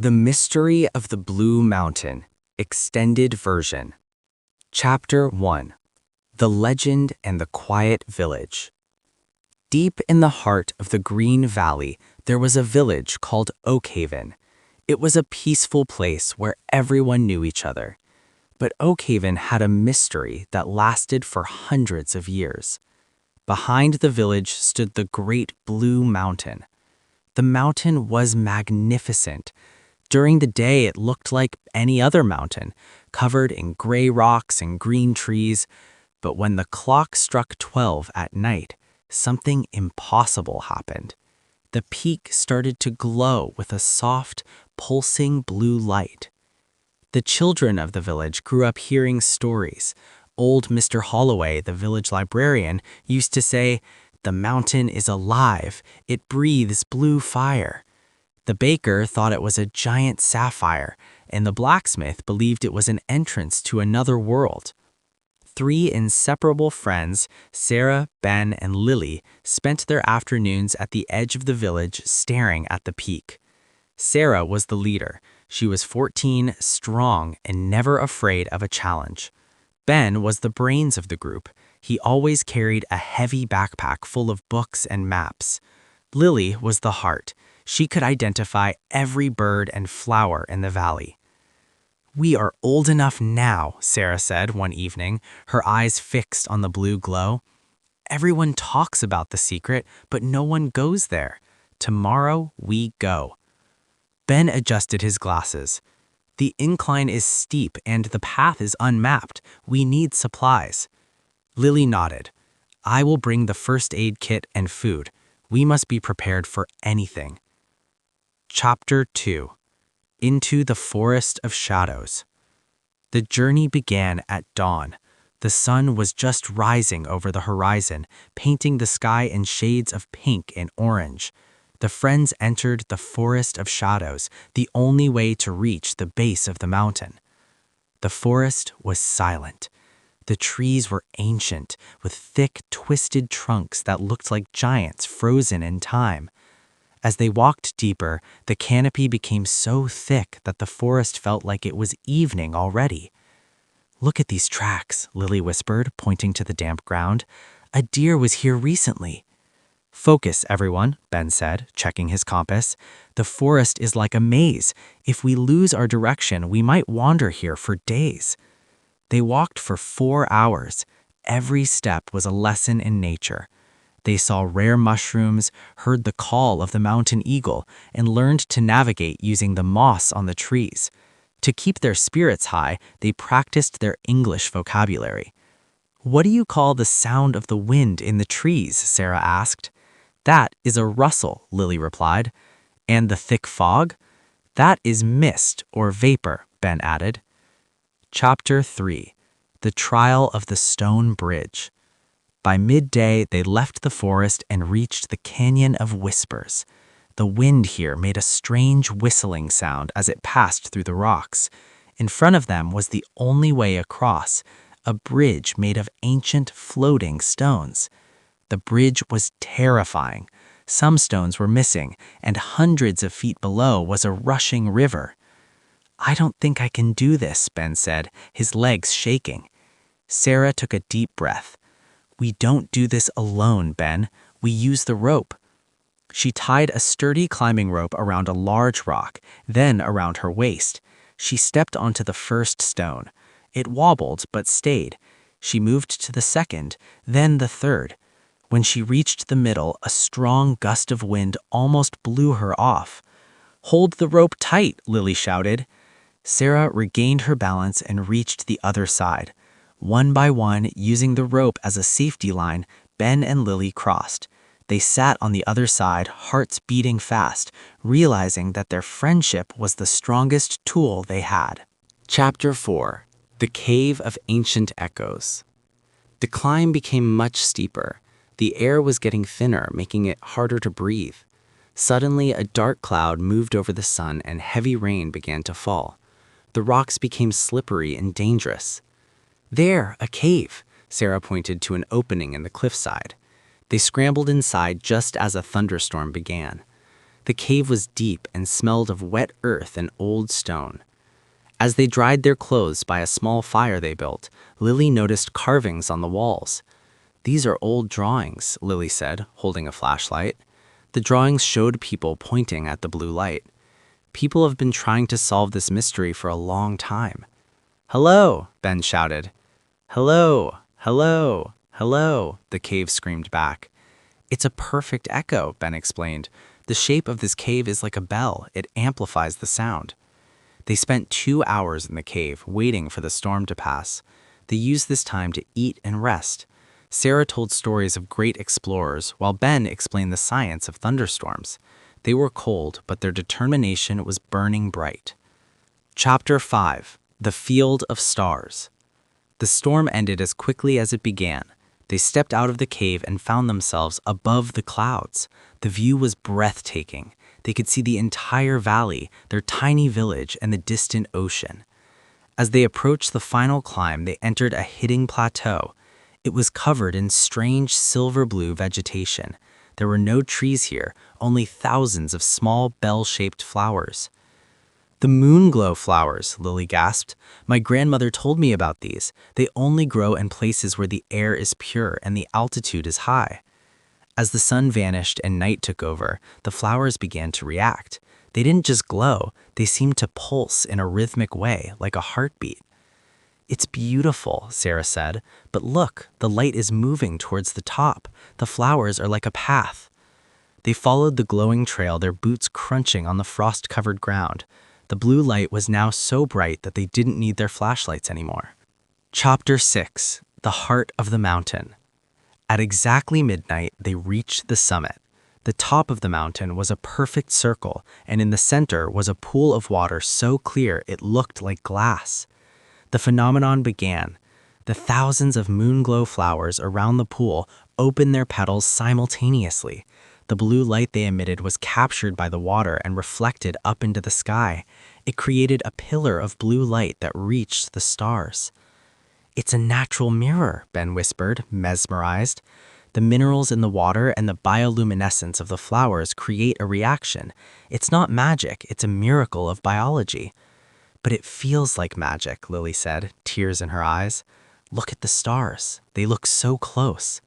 The Mystery of the Blue Mountain, Extended Version. Chapter 1. The Legend and the Quiet Village. Deep in the heart of the Green Valley, there was a village called Oakhaven. It was a peaceful place where everyone knew each other. But Oakhaven had a mystery that lasted for hundreds of years. Behind the village stood the Great Blue Mountain. The mountain was magnificent. During the day, it looked like any other mountain, covered in gray rocks and green trees. But when the clock struck 12 at night, something impossible happened. The peak started to glow with a soft, pulsing blue light. The children of the village grew up hearing stories. Old Mr. Holloway, the village librarian, used to say, "The mountain is alive. It breathes blue fire." The baker thought it was a giant sapphire, and the blacksmith believed it was an entrance to another world. Three inseparable friends, Sarah, Ben, and Lily, spent their afternoons at the edge of the village staring at the peak. Sarah was the leader. She was 14, strong, and never afraid of a challenge. Ben was the brains of the group. He always carried a heavy backpack full of books and maps. Lily was the heart. She could identify every bird and flower in the valley. "We are old enough now," Sarah said one evening, her eyes fixed on the blue glow. "Everyone talks about the secret, but no one goes there. Tomorrow we go." Ben adjusted his glasses. "The incline is steep and the path is unmapped. We need supplies." Lily nodded. "I will bring the first aid kit and food. We must be prepared for anything." Chapter 2. Into the Forest of Shadows. The journey began at dawn. The sun was just rising over the horizon, painting the sky in shades of pink and orange. The friends entered the Forest of Shadows, the only way to reach the base of the mountain. The forest was silent. The trees were ancient, with thick, twisted trunks that looked like giants frozen in time. As they walked deeper, the canopy became so thick that the forest felt like it was evening already. "Look at these tracks," Lily whispered, pointing to the damp ground. "A deer was here recently." "Focus, everyone," Ben said, checking his compass. "The forest is like a maze. If we lose our direction, we might wander here for days." They walked for 4 hours. Every step was a lesson in nature. They saw rare mushrooms, heard the call of the mountain eagle, and learned to navigate using the moss on the trees. To keep their spirits high, they practiced their English vocabulary. "What do you call the sound of the wind in the trees?" Sarah asked. "That is a rustle," Lily replied. "And the thick fog?" "That is mist or vapor," Ben added. Chapter 3. The Trial of the Stone Bridge. By midday, they left the forest and reached the Canyon of Whispers. The wind here made a strange whistling sound as it passed through the rocks. In front of them was the only way across, a bridge made of ancient floating stones. The bridge was terrifying. Some stones were missing, and hundreds of feet below was a rushing river. "I don't think I can do this," Ben said, his legs shaking. Sarah took a deep breath. "We don't do this alone, Ben. We use the rope." She tied a sturdy climbing rope around a large rock, then around her waist. She stepped onto the first stone. It wobbled but stayed. She moved to the second, then the third. When she reached the middle, a strong gust of wind almost blew her off. "Hold the rope tight," Lily shouted. Sarah regained her balance and reached the other side. One by one, using the rope as a safety line, Ben and Lily crossed. They sat on the other side, hearts beating fast, realizing that their friendship was the strongest tool they had. Chapter 4. The Cave of Ancient Echoes. The climb became much steeper. The air was getting thinner, making it harder to breathe. Suddenly, a dark cloud moved over the sun and heavy rain began to fall. The rocks became slippery and dangerous. "There, a cave," Sarah pointed to an opening in the cliffside. They scrambled inside just as a thunderstorm began. The cave was deep and smelled of wet earth and old stone. As they dried their clothes by a small fire they built, Lily noticed carvings on the walls. "These are old drawings," Lily said, holding a flashlight. The drawings showed people pointing at the blue light. People have been trying to solve this mystery for a long time. "Hello," Ben shouted. "Hello, hello, hello," the cave screamed back. "It's a perfect echo," Ben explained. "The shape of this cave is like a bell. It amplifies the sound." They spent 2 hours in the cave, waiting for the storm to pass. They used this time to eat and rest. Sarah told stories of great explorers, while Ben explained the science of thunderstorms. They were cold, but their determination was burning bright. Chapter 5: The Field of Stars. The storm ended as quickly as it began. They stepped out of the cave and found themselves above the clouds. The view was breathtaking. They could see the entire valley, their tiny village, and the distant ocean. As they approached the final climb, they entered a hidden plateau. It was covered in strange silver-blue vegetation. There were no trees here, only thousands of small bell-shaped flowers. "The moonglow flowers," Lily gasped. "My grandmother told me about these. They only grow in places where the air is pure and the altitude is high." As the sun vanished and night took over, the flowers began to react. They didn't just glow, they seemed to pulse in a rhythmic way, like a heartbeat. "It's beautiful," Sarah said, "but look, the light is moving towards the top. The flowers are like a path." They followed the glowing trail, their boots crunching on the frost-covered ground. The blue light was now so bright that they didn't need their flashlights anymore. Chapter 6: The Heart of the Mountain. At exactly midnight, they reached the summit. The top of the mountain was a perfect circle, and in the center was a pool of water so clear it looked like glass. The phenomenon began. The thousands of moonglow flowers around the pool opened their petals simultaneously. The blue light they emitted was captured by the water and reflected up into the sky. It created a pillar of blue light that reached the stars. "It's a natural mirror," Ben whispered, mesmerized. "The minerals in the water and the bioluminescence of the flowers create a reaction. It's not magic, it's a miracle of biology." "But it feels like magic," Lily said, tears in her eyes. "Look at the stars. They look so close."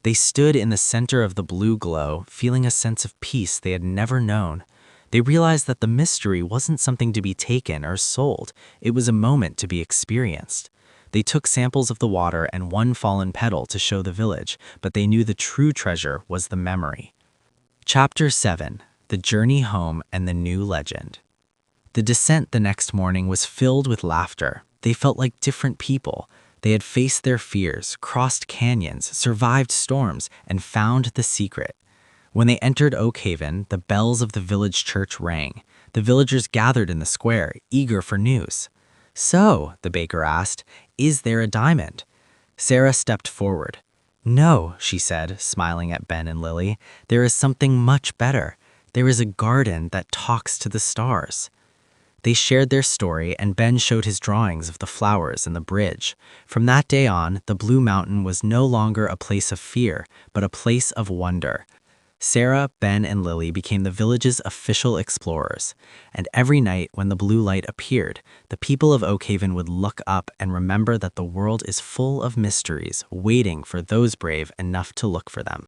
They stood in the center of the blue glow, feeling a sense of peace they had never known. They realized that the mystery wasn't something to be taken or sold. It was a moment to be experienced. They took samples of the water and one fallen petal to show the village, but they knew the true treasure was the memory. Chapter 7: The Journey Home and the New Legend. The descent the next morning was filled with laughter. They felt like different people. They had faced their fears, crossed canyons, survived storms, and found the secret. When they entered Oak Haven, the bells of the village church rang. The villagers gathered in the square, eager for news. "So," the baker asked, "is there a diamond?" Sarah stepped forward. "No," she said, smiling at Ben and Lily. "There is something much better. There is a garden that talks to the stars." They shared their story, and Ben showed his drawings of the flowers and the bridge. From that day on, the Blue Mountain was no longer a place of fear, but a place of wonder. Sarah, Ben, and Lily became the village's official explorers, and every night when the blue light appeared, the people of Oak Haven would look up and remember that the world is full of mysteries waiting for those brave enough to look for them.